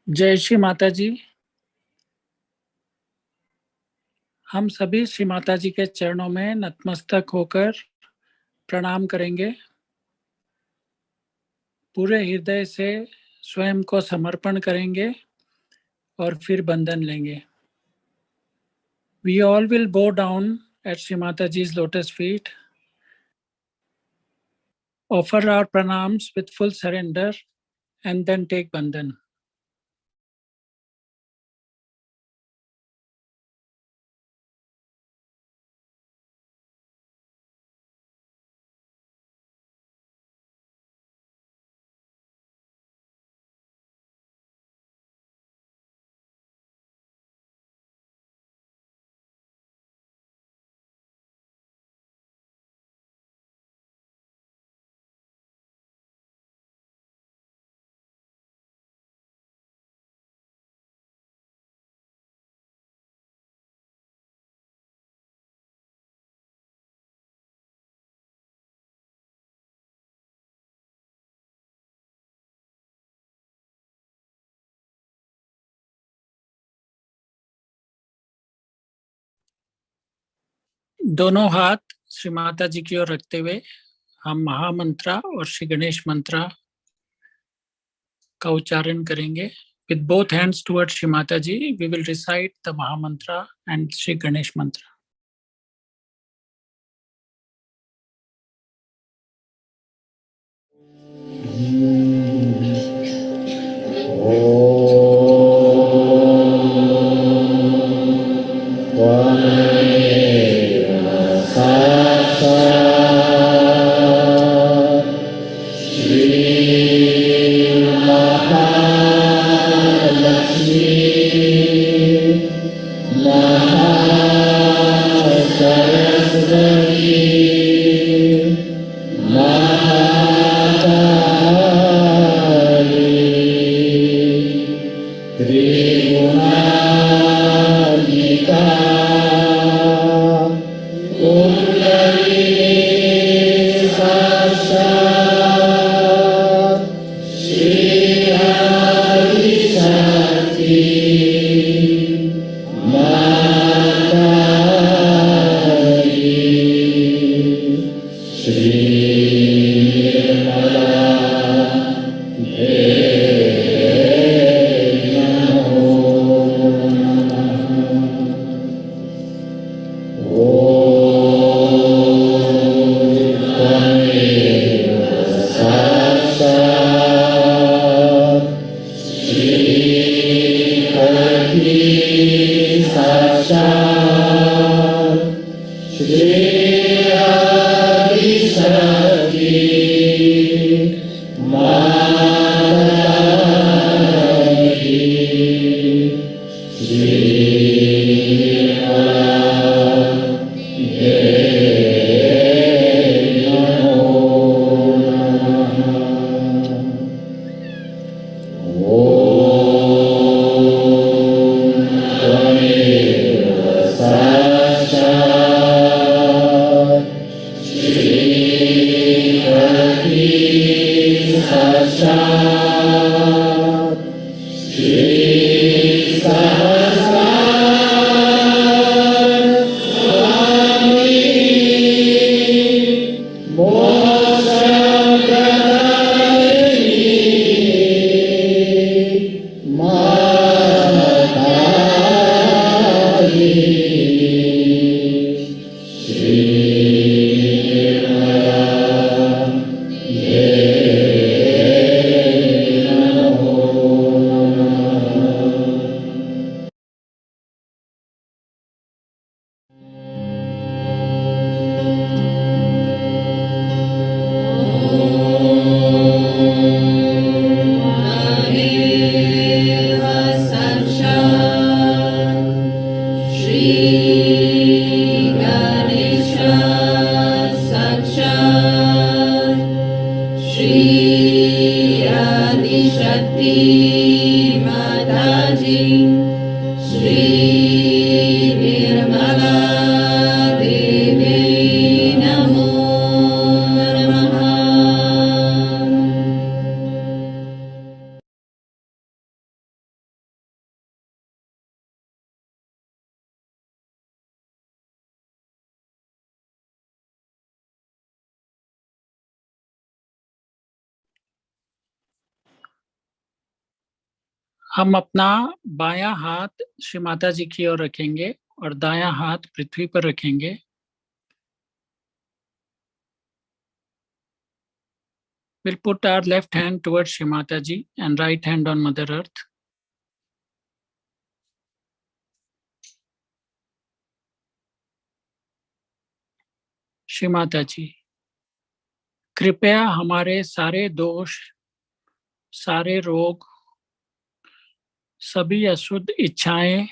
जय श्री माता जी। हम सभी श्री माता जी के चरणों में नतमस्तक होकर प्रणाम करेंगे। पूरे हृदय से स्वयं को समर्पण करेंगे और फिर बंधन लेंगे। We all will bow down at Shri Mataji's lotus feet, offer our pranams with full surrender, and then take bandhan. दोनों हाथ श्री माता जी की ओर रखते हुए हम महामंत्रा और श्री गणेश मंत्रा का उच्चारण करेंगे. With both hands towards Shri Mataji, we will recite the Maha Mantra and Shri Ganesh Mantra. हम अपना बायां हाथ श्री माता जी की ओर रखेंगे और दायां हाथ पृथ्वी पर रखेंगे। We'll put our left hand towards Shri Mataji and right hand on Mother Earth. Shri Mata जी, कृपया हमारे सारे दोष, सारे रोग, सभी अशुद्ध इच्छाएं,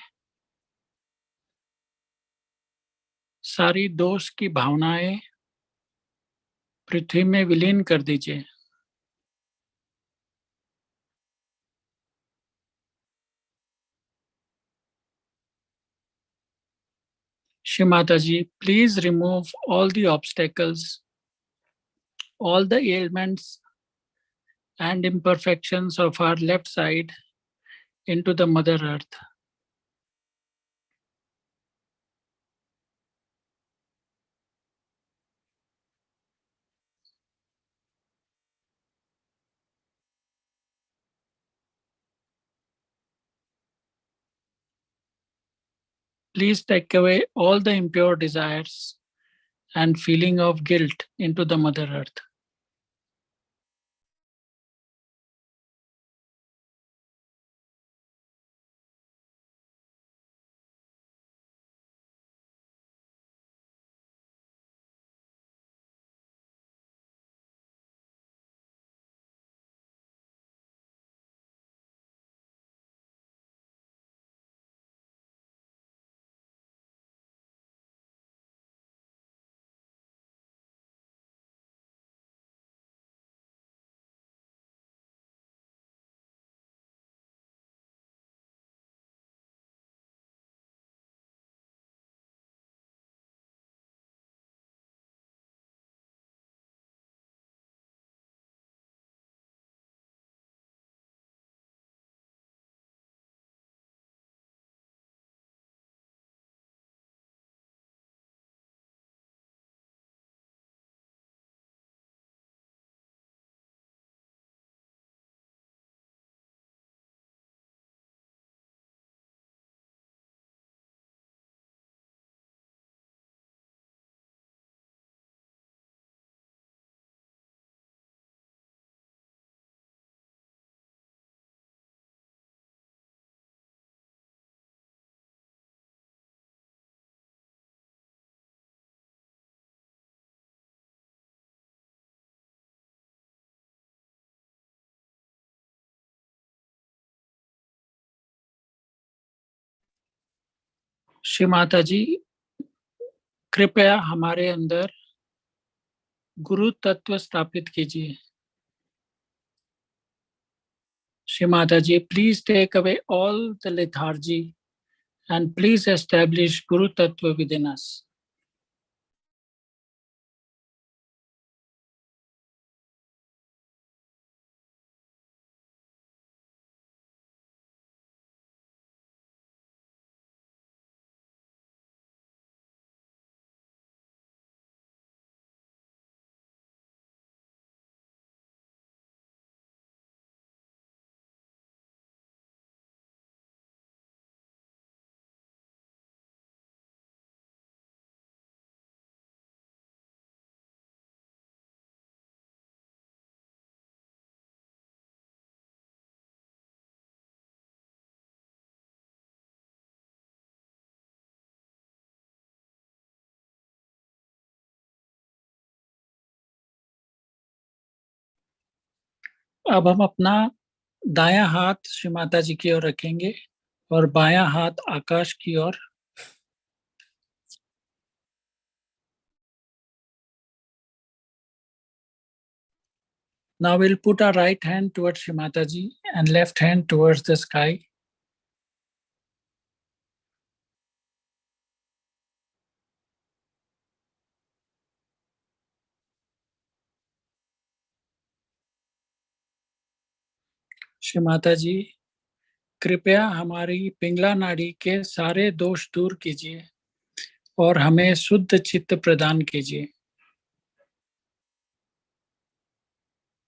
सारी दोष की भावनाएं पृथ्वी में विलीन कर दीजिए। Shri Mataji, please remove all the obstacles, all the ailments and imperfections of our left side into the Mother Earth. Please take away all the impure desires and feeling of guilt into the Mother Earth. Shri Mata जी, कृपया हमारे अंदर गुरु तत्व स्थापित कीजिए। Shri Mataji, please take away all the lethargy and please establish Guru Tattva within us. अब हम अपना दायां हाथ श्री माता जी की ओर रखेंगे और बायां हाथ आकाश की ओर। Now we'll put our right hand towards Shri Mataji and left hand towards the sky. Shri माताजी, कृपया हमारी पिंगला नाड़ी के सारे दोष दूर कीजिए और हमें शुद्ध चित्त प्रदान कीजिए।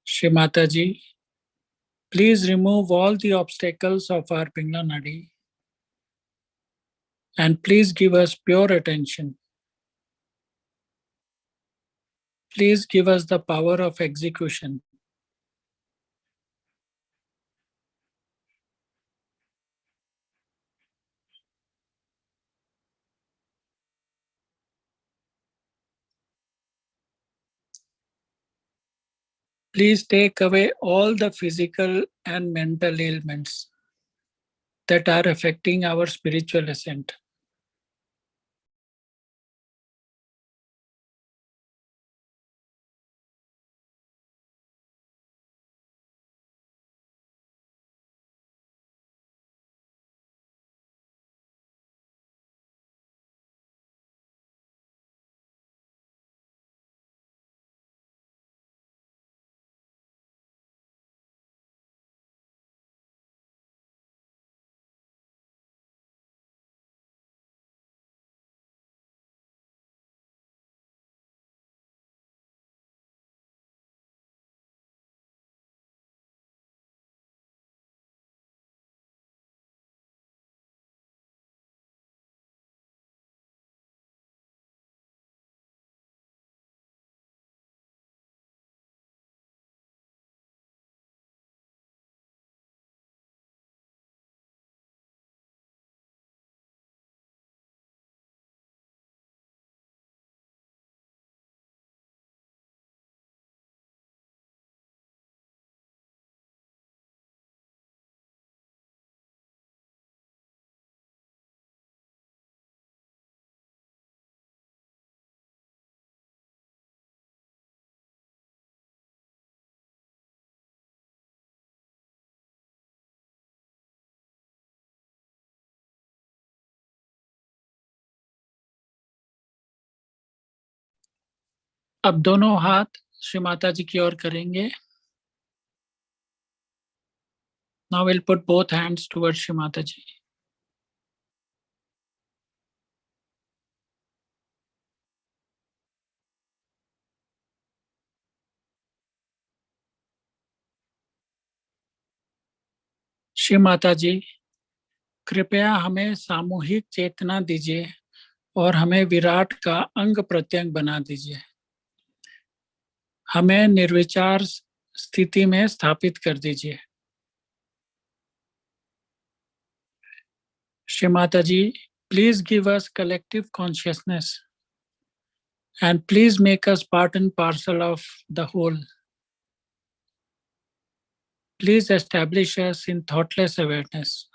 श्री माताजी, Please remove all the obstacles of our Pingla Nadi and please give us pure attention. Please give us the power of execution. Please take away all the physical and mental ailments that are affecting our spiritual ascent. अब दोनों हाथ श्री माता जी की ओर करेंगे. Now we'll put both hands towards Shri Mataji. Shri माताजी, कृपया हमें सामूहिक चेतना दीजिए और हमें विराट का अंग प्रत्यंग बना दीजिए. हमें निर्विचार स्थिति में स्थापित कर दीजिए. श्री माताजी, please give us collective consciousness and please make us part and parcel of the whole. Please establish us in thoughtless awareness.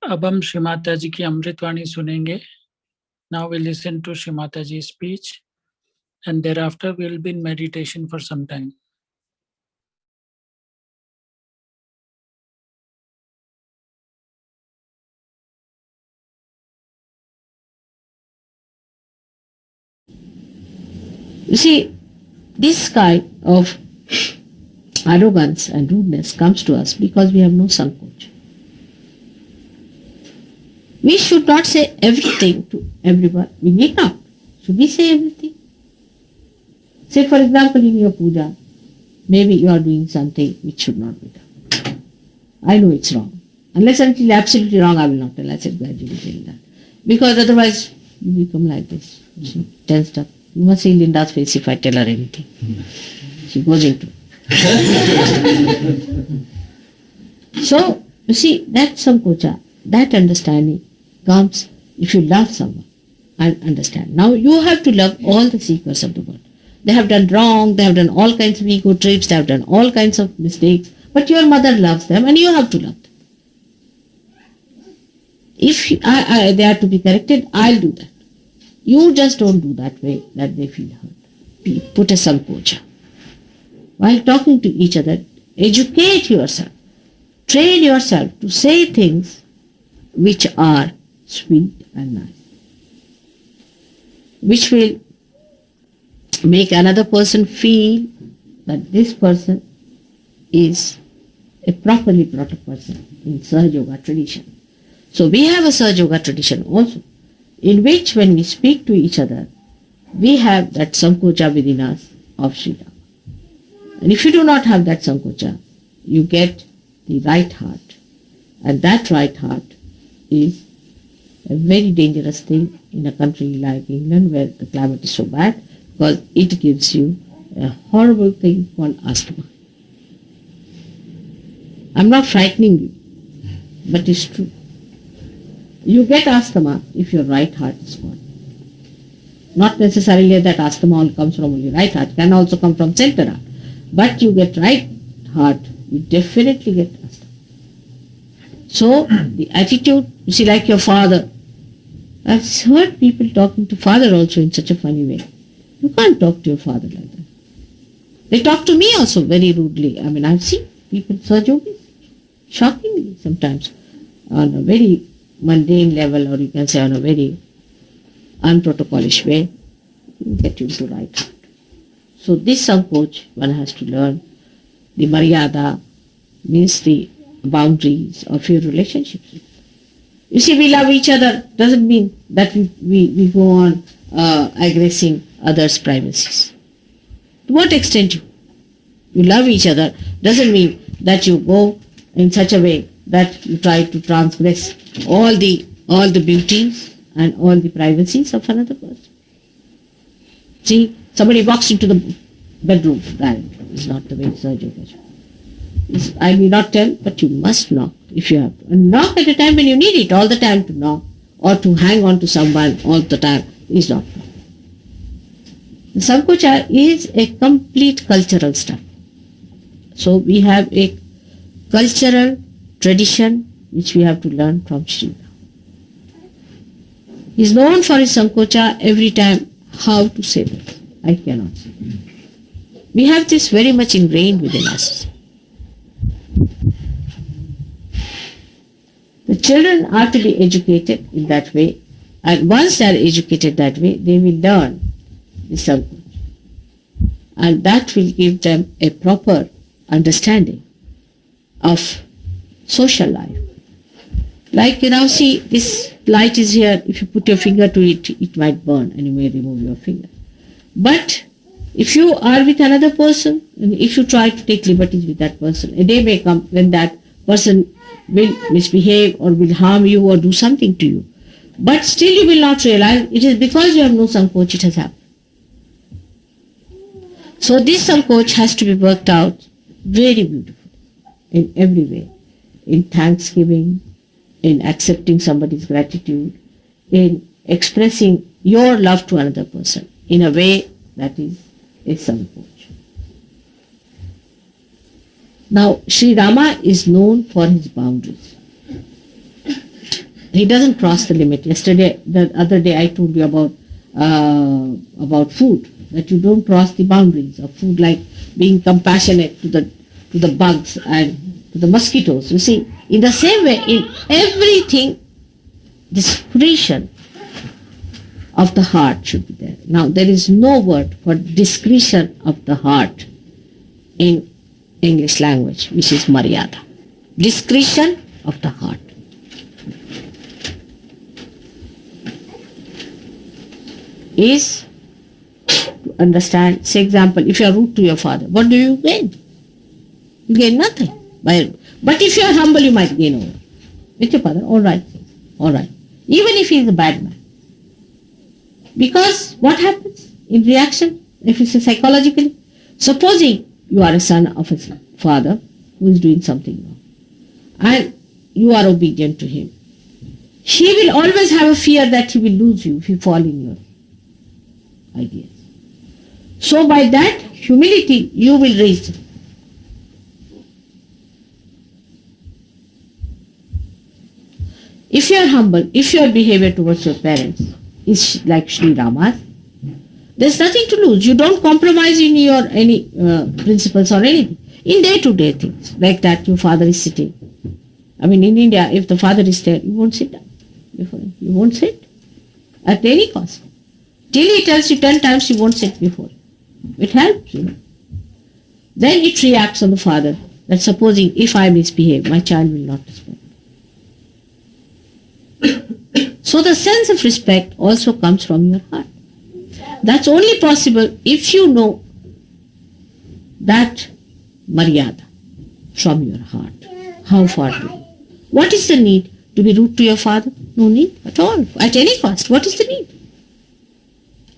अब हम श्री माता जी की अमृतवाणी सुनेंगे. Now we listen to Shri Mataji's speech, and thereafter we will be in meditation for some time. You see, this kind of arrogance and rudeness comes to us because we have no sankoch. We should not say everything to everyone. We need not. Should we say everything? Say, for example, in your puja, maybe you are doing something which should not be done. I know it's wrong. Unless it is absolutely wrong, I will not tell. I said gradually tell that. Because otherwise, you become like this. She tensed up. You must see Linda's face if I tell her anything. She goes into. So, you see, that sankocha, that understanding comes if you love someone and understand. Now, you have to love all the seekers of the world. They have done wrong, they have done all kinds of ego trips, they have done all kinds of mistakes, but your mother loves them and you have to love them. If they are to be corrected, I'll do that. You just don't do that way that they feel hurt. Put a sankocha. While talking to each other, educate yourself. Train yourself to say things which are sweet and nice, which will make another person feel that this person is a properly brought up person in Sahaja Yoga tradition. So we have a Sahaja Yoga tradition also, in which when we speak to each other, we have that sankocha within us of Shree Rama. And if you do not have that sankocha, you get the right heart. And that right heart is a very dangerous thing in a country like England where the climate is so bad, because it gives you a horrible thing called asthma. I'm not frightening you, but it's true. You get asthma if your right heart is gone. Not necessarily that asthma all comes from only right heart, can also come from center heart. But you get right heart, you definitely get asthma. So the attitude, you see, like your father. I've heard people talking to father also in such a funny way. You can't talk to your father like that. They talk to me also very rudely. I mean, I've seen people, Sahajogis, shockingly sometimes, on a very mundane level, or you can say on a very unprotocolish way, get you to right heart. So this sankoch one has to learn. The maryada means the boundaries of your relationships. You see, we love each other doesn't mean that we go on aggressing others' privacies. To what extent you love each other doesn't mean that you go in such a way that you try to transgress all the beauties and all the privacies of another person. See, somebody walks into the bedroom, that is not the way Sahaja Yoga. I may not tell, but you must knock if you have to. And knock at a time when you need it. All the time to knock or to hang on to someone all the time is not proper. The sankocha is a complete cultural stuff. So we have a cultural tradition which we have to learn from Shree. He is known for his sankocha every time. How to say this? I cannot say. We have this very much ingrained within us. The children are to be educated in that way, and once they are educated that way, they will learn the sankocha. And that will give them a proper understanding of social life. Like, see, this light is here. If you put your finger to it, it might burn and you may remove your finger. But if you are with another person, and if you try to take liberties with that person, a day may come when that person will misbehave or will harm you or do something to you. But still you will not realize it is because you have no sankoch it has happened. So this sankoch has to be worked out very beautifully in every way. In thanksgiving, in accepting somebody's gratitude, in expressing your love to another person in a way that is a sankoch. Now, Shree Rama is known for his boundaries. he doesn't cross the limit. The other day I told you about food, that you don't cross the boundaries of food, like being compassionate to the bugs and to the mosquitoes. You see, in the same way, in everything, discretion of the heart should be there. Now, there is no word for discretion of the heart in English language, which is maryada. Discretion of the heart. Is to understand, say example, if you are rude to your father, what do you gain? You gain nothing. But if you are humble, you might gain over. With your father, all right. Even if he is a bad man. Because what happens in reaction, if you say psychologically, supposing you are a son of a father who is doing something wrong, and you are obedient to him, he will always have a fear that he will lose you if you fall in your ideas. So by that humility, you will raise him. If you are humble, if your behavior towards your parents is like Sri Rama's, there's nothing to lose. You don't compromise in your any principles or anything. In day-to-day things, like that your father is sitting. I mean, in India, if the father is there, you won't sit down before him. You won't sit at any cost. Till he tells you 10 times, you won't sit before him. It helps, Then it reacts on the father that supposing if I misbehave, my child will not respect me. So the sense of respect also comes from your heart. That's only possible if you know that maryada from your heart. How far to go? What is the need to be rude to your father? No need at all, at any cost. What is the need?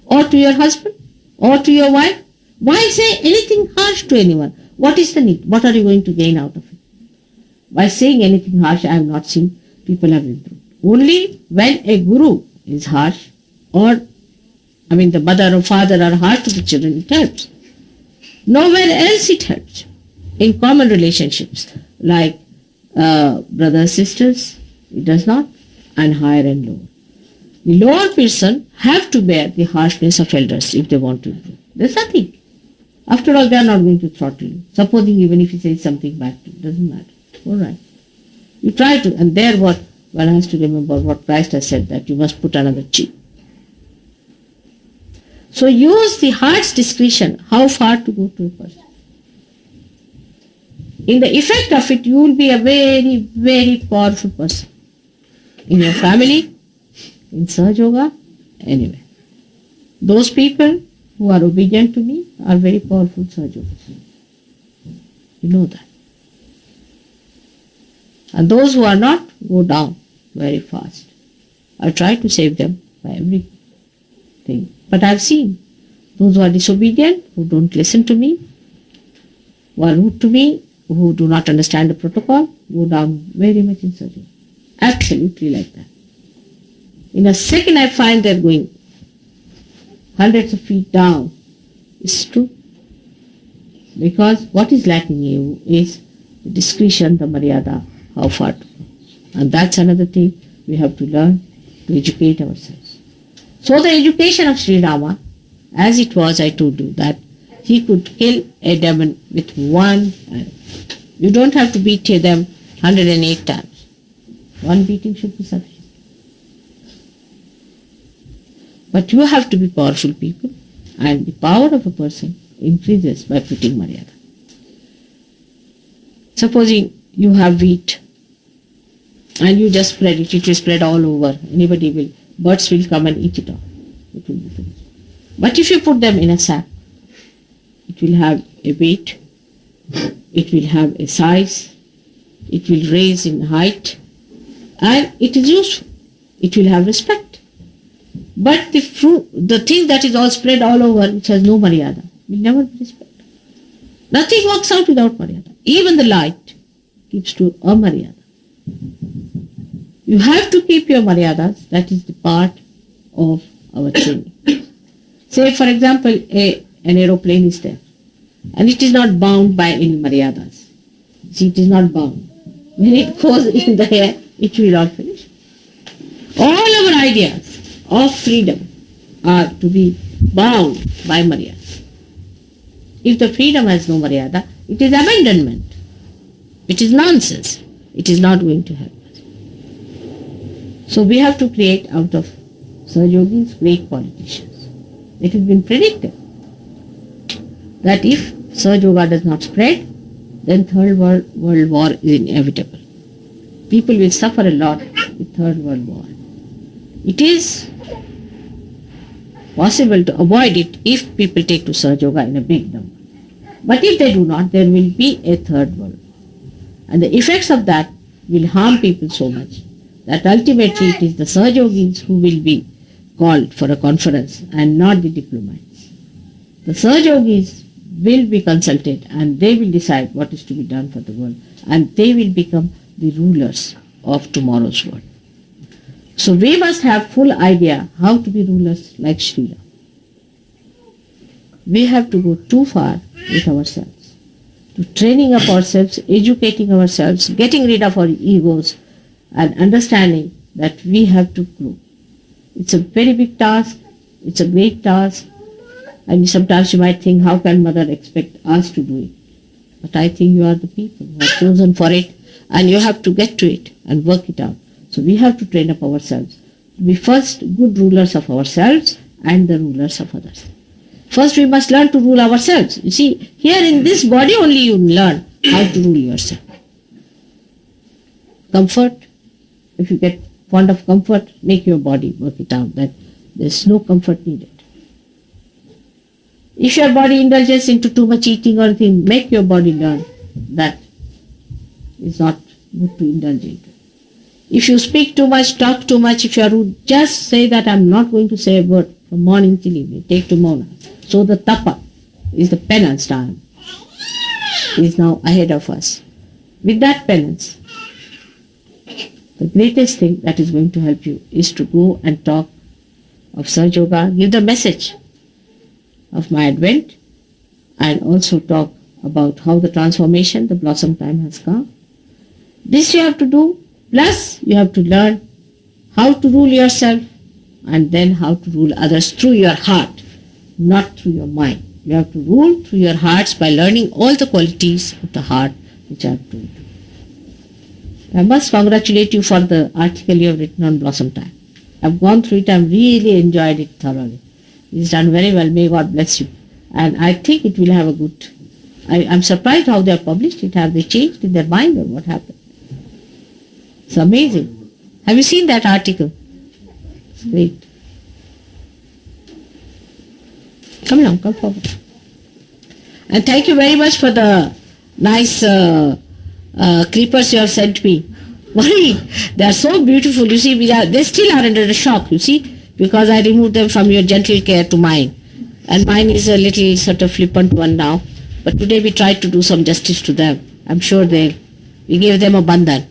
Or to your husband? Or to your wife? Why say anything harsh to anyone? What is the need? What are you going to gain out of it? By saying anything harsh, I have not seen people have improved. Only when a guru is harsh, or the mother or father are harsh to the children, it helps. Nowhere else it helps. In common relationships, like brothers, sisters, it does not, and higher and lower. The lower person have to bear the harshness of elders if they want to improve. There's nothing. After all, they are not going to throttle you. Supposing even if you say something bad to you, doesn't matter. All right. You try to, and there one has to remember what Christ has said, that you must put another cheek. So use the heart's discretion, how far to go to a person. In the effect of it, you will be a very, very powerful person. In your family, in Sahaja, anywhere. Those people who are obedient to me are very powerful Sahaja. You know that. And those who are not, go down very fast. I try to save them by everything. But I've seen those who are disobedient, who don't listen to me, who are rude to me, who do not understand the protocol, go down very much in Sahaja. Absolutely like that. In a second I find they're going hundreds of feet down. It's true. Because what is lacking in you is the discretion, the maryada, how far to go. And that's another thing we have to learn to educate ourselves. So the education of Sri Rama, as it was, I told you, that he could kill a demon with one arrow. You don't have to beat them 108 times. One beating should be sufficient. But you have to be powerful people, and the power of a person increases by putting maryada. Supposing you have wheat and you just spread it, it will spread all over. Birds will come and eat it all. It will be finished. But if you put them in a sack, it will have a weight, it will have a size, it will raise in height, and it is useful. It will have respect. But the thing that is all spread all over, which has no maryada, will never be respected. Nothing works out without maryada. Even the light keeps to a maryada. You have to keep your maryadas. That is the part of our training. Say, for example, an aeroplane is there, and it is not bound by any maryadas. See, it is not bound. When it goes in the air, it will not finish. ideas of freedom are to be bound by Maryada. If the freedom has no Maryada, it is abandonment. It is nonsense. It is not going to help us. So we have to create out of Sahajogis great politicians. It has been predicted that if Sahaja does not spread, then Third World War is inevitable. People will suffer a lot with Third World War. It is possible to avoid it if people take to Sahaja in a big number. But if they do not, there will be a Third World War. And the effects of that will harm people so much that ultimately it is the Sahajogis who will be called for a conference and not the diplomats. The Sahajogis will be consulted and they will decide what is to be done for the world, and they will become the rulers of tomorrow's world. So we must have full idea how to be rulers like Shree. We have to go too far with ourselves, to training up ourselves, educating ourselves, getting rid of our egos and understanding that we have to grow. It's a very big task, it's a great task, and sometimes you might think, how can mother expect us to do it? But I think you are the people who are chosen for it, and you have to get to it and work it out. So we have to train up ourselves to be first good rulers of ourselves and the rulers of others. First we must learn to rule ourselves. You see, here in this body only you learn how to rule yourself. Comfort, if you get fond of comfort, make your body work it out that there is no comfort needed. If your body indulges into too much eating or anything, make your body learn that is not good to indulge into. If you speak too much, talk too much, if you are rude, just say that I am not going to say a word from morning till evening. Take to Mona. So the tapa is the penance time is now ahead of us. With that penance, the greatest thing that is going to help you is to go and talk of Sahaja, give the message of my advent, and also talk about how the transformation, the blossom time has come. This you have to do, plus you have to learn how to rule yourself and then how to rule others through your heart, not through your mind. You have to rule through your hearts by learning all the qualities of the heart which I have told you. I must congratulate you for the article you have written on blossom time. I have gone through it, I have really enjoyed it thoroughly. It's done very well, may God bless you. And I think it will have a good... I'm surprised how they have published it. Have they changed in their mind or what happened? It's amazing. Have you seen that article? It's great. Come along, come forward. And thank you very much for the nice creepers you have sent me. Why? They are so beautiful. You see, they still are under a shock, you see, because I removed them from your gentle care to mine. And mine is a little sort of flippant one now. But today we tried to do some justice to them. I'm sure we gave them a bandhan.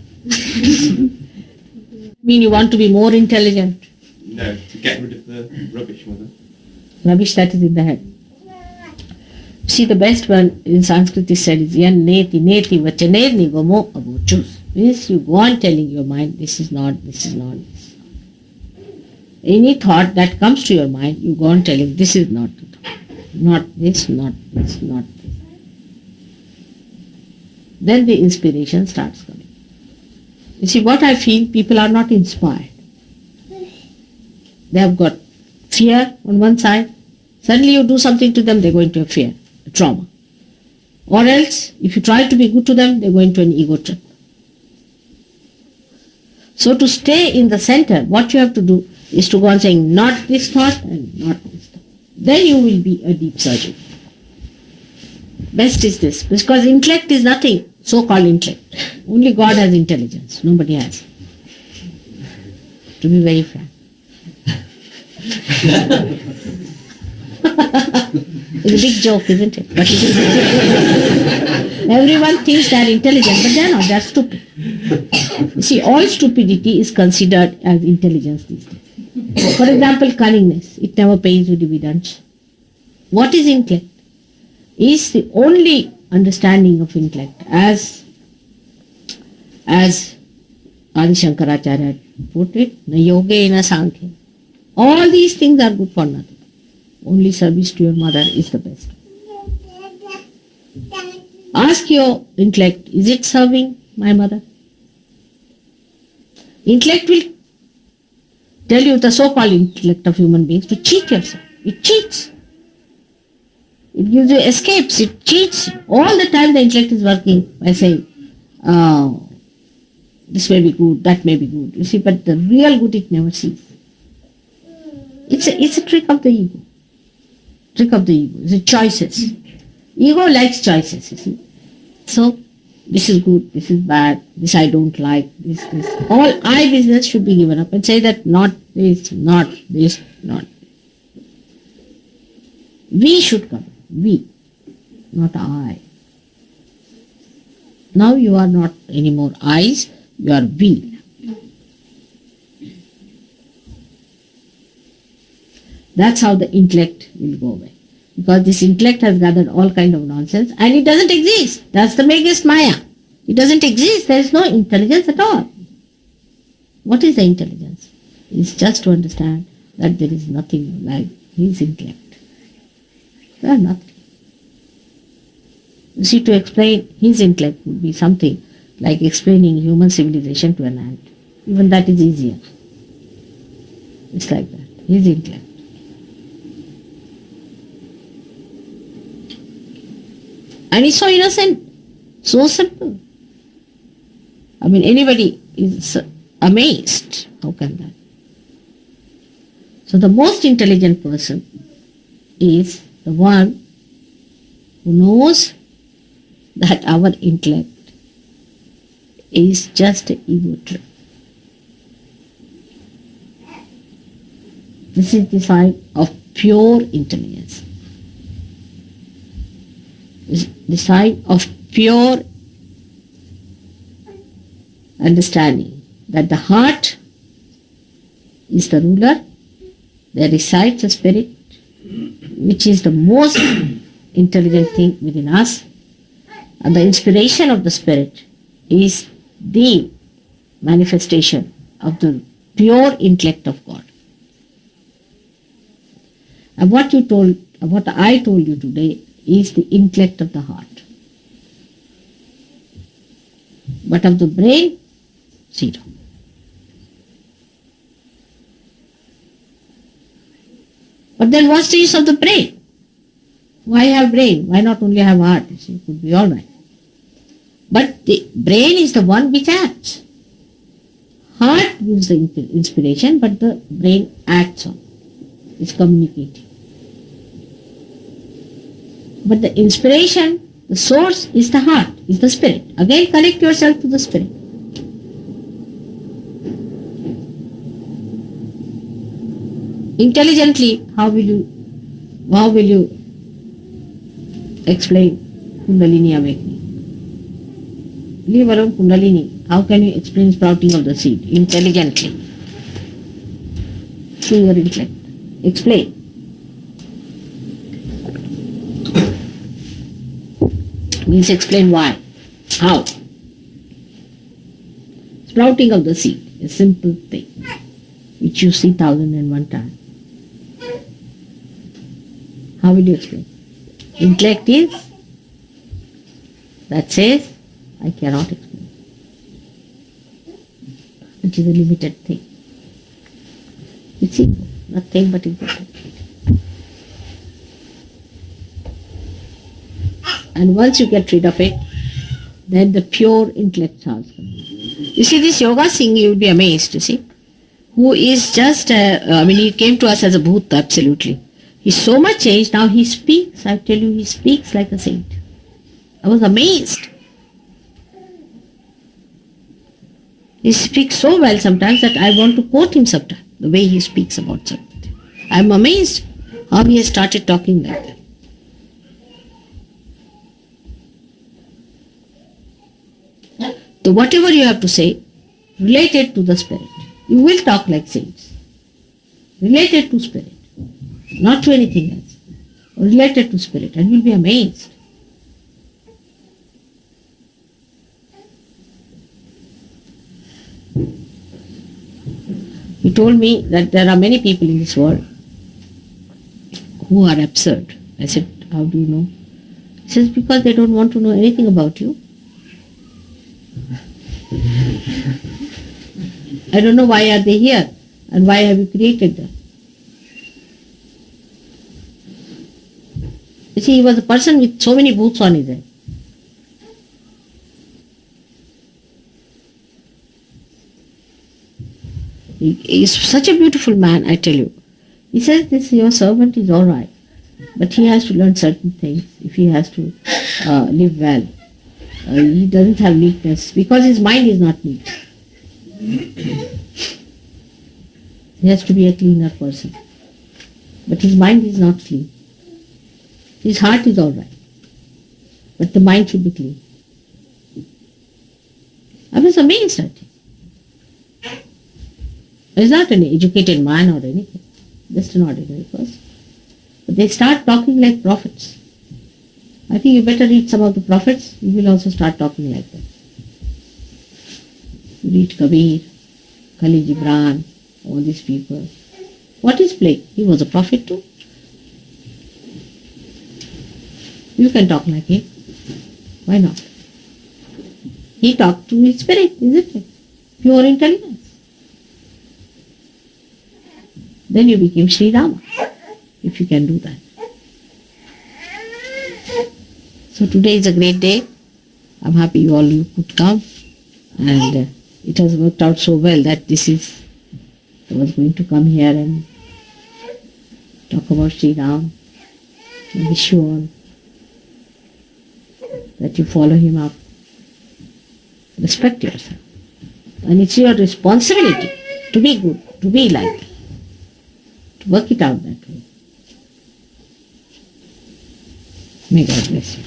Mean you want to be more intelligent? No, to get rid of the rubbish, mother. Rubbish that is in the head. See, the best one in Sanskrit is said is yan neti neti vachaner nigomo abochus. Means you go on telling your mind, this is not, this is not, this is not. Any thought that comes to your mind, you go on telling, this is not the thought. Not this, not this, not this. Then the inspiration starts coming. You see, what I feel, people are not inspired. They have got fear on one side. Suddenly you do something to them, they go into a fear, a trauma. Or else, if you try to be good to them, they go into an ego trip. So to stay in the center, what you have to do is to go on saying, not this thought and not this thought. Then you will be a deep surgeon. Best is this, because intellect is nothing, so-called intellect. Only God has intelligence, nobody has. To be very frank. It's a big joke, isn't it? But it is. Everyone thinks they are intelligent, but they are not, they are stupid. You see, all stupidity is considered as intelligence these days. For example, cunningness. It never pays you dividends. What is intellect? Is the only understanding of intellect as Adi Shankaracharya put it, na yoga na sankhya. All these things are good for nothing. Only service to your mother is the best. Ask your intellect, is it serving my mother? Intellect will tell you, the so-called intellect of human beings, to cheat yourself. It cheats. It gives you escapes. It cheats. All the time the intellect is working by saying, oh, this may be good, that may be good. You see, but the real good it never sees. It's a trick of the ego. Trick of the ego. It's a choices. Ego likes choices, you see. So, this is good, this is bad, this I don't like, this. All I business should be given up and say that not this, not this, not this. We should come. We, not I. Now you are not anymore I's, you are we. That's how the intellect will go away. Because this intellect has gathered all kind of nonsense and it doesn't exist. That's the biggest Maya. It doesn't exist. There is no intelligence at all. What is the intelligence? It's just to understand that there is nothing like his intellect. There are nothing. You see, to explain his intellect would be something like explaining human civilization to an ant. Even that is easier. It's like that. His intellect. And it's so innocent, so simple. I mean, anybody is amazed. How can that? So the most intelligent person is the one who knows that our intellect is just an ego trip. This is the sign of pure intelligence. The sign of pure understanding that the heart is the ruler, there resides a spirit which is the most intelligent thing within us, and the inspiration of the spirit is the manifestation of the pure intellect of God. And what I told you today is the intellect of the heart. But of the brain, zero. But then what's the use of the brain? Why have brain? Why not only have heart? You see, it could be all right. But the brain is the one which acts. Heart gives the inspiration, but the brain acts on it. It's communicating. But the inspiration, the source is the heart, is the spirit. Again, connect yourself to the spirit. Intelligently, how will you explain Kundalini awakening? Leave alone Kundalini. How can you explain sprouting of the seed? Intelligently. Through your intellect. Explain. Means explain why. How? Sprouting of the seed, a simple thing, which you see 1001 times. How will you explain? Intellect is, that says, I cannot explain. It is a limited thing. It's ego, nothing but ego. And once you get rid of it, then the pure intellect starts coming. You see, this yoga singing, you will be amazed, you see. Who is just, he came to us as a bhoot, absolutely. He's so much changed, now he speaks, I tell you, he speaks like a saint. I was amazed. He speaks so well sometimes that I want to quote him sometimes, the way he speaks about something. I'm amazed how he has started talking like that. So whatever you have to say, related to the spirit. You will talk like saints. Related to spirit. Not to anything else. Related to spirit. And you'll be amazed. He told me that there are many people in this world who are absurd. I said, how do you know? He says, because they don't want to know anything about you. I don't know why are they here and why have you created them. You see, he was a person with so many boots on his head. He is such a beautiful man, I tell you. He says, this your servant is all right, but he has to learn certain things if he has to live well. He doesn't have neatness because his mind is not neat. He has to be a cleaner person. But his mind is not clean. His heart is all right, but the mind should be clean. I was amazed at him. He's not an educated man or anything, just an ordinary person. But they start talking like prophets. I think you better read some of the prophets, you will also start talking like them. You read Kabir, Khalil Gibran, all these people. What is plague? He was a prophet too. You can talk like him. Why not? He talked to his spirit, isn't it? Pure intelligence. Then you became Sri Rama, if you can do that. So today is a great day. I'm happy you could come, and it has worked out so well that I was going to come here and talk about Sri Ram. I wish you all that you follow him up. Respect yourself. And it's your responsibility to be good, to be like that, to work it out that way. May God bless you.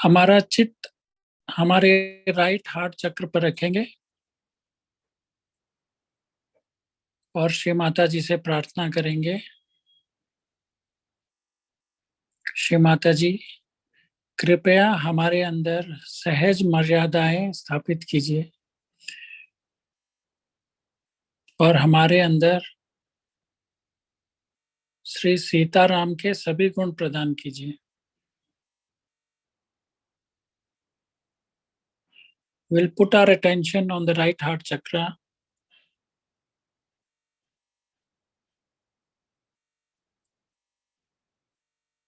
हमारा चित्त हमारे right heart चक्र पर रखेंगे और श्री माता जी से प्रार्थना करेंगे, श्री माता जी कृपया हमारे अंदर सहज मर्यादाएं स्थापित कीजिए और हमारे अंदर श्री सीताराम के सभी गुण प्रदान कीजिए। We'll put our attention on the right heart chakra.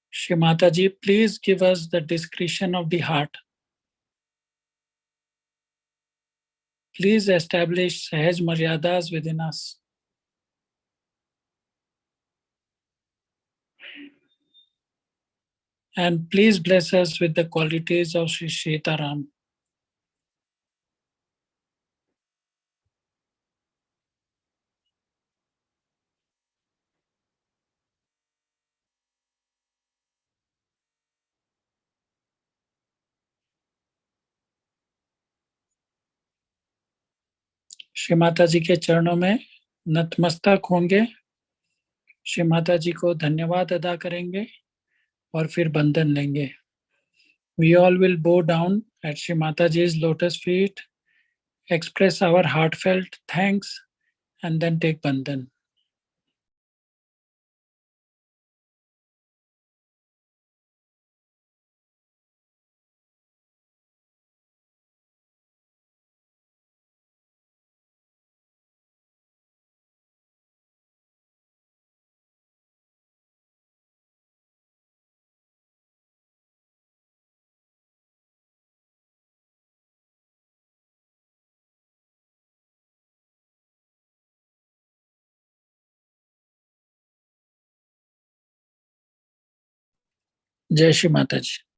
Shri Mataji, please give us the discretion of the heart. Please establish Sahaj Maryadas within us. And please bless us with the qualities of Shri Sitaram. Shri Mata जी के चरणों में नतमस्तक होंगे, श्री माता जी को धन्यवाद अदा करेंगे और फिर बंधन लेंगे। We all will bow down at Shri Mataji's lotus feet, express our heartfelt thanks, and then take bandhan. जय श्री माता जी।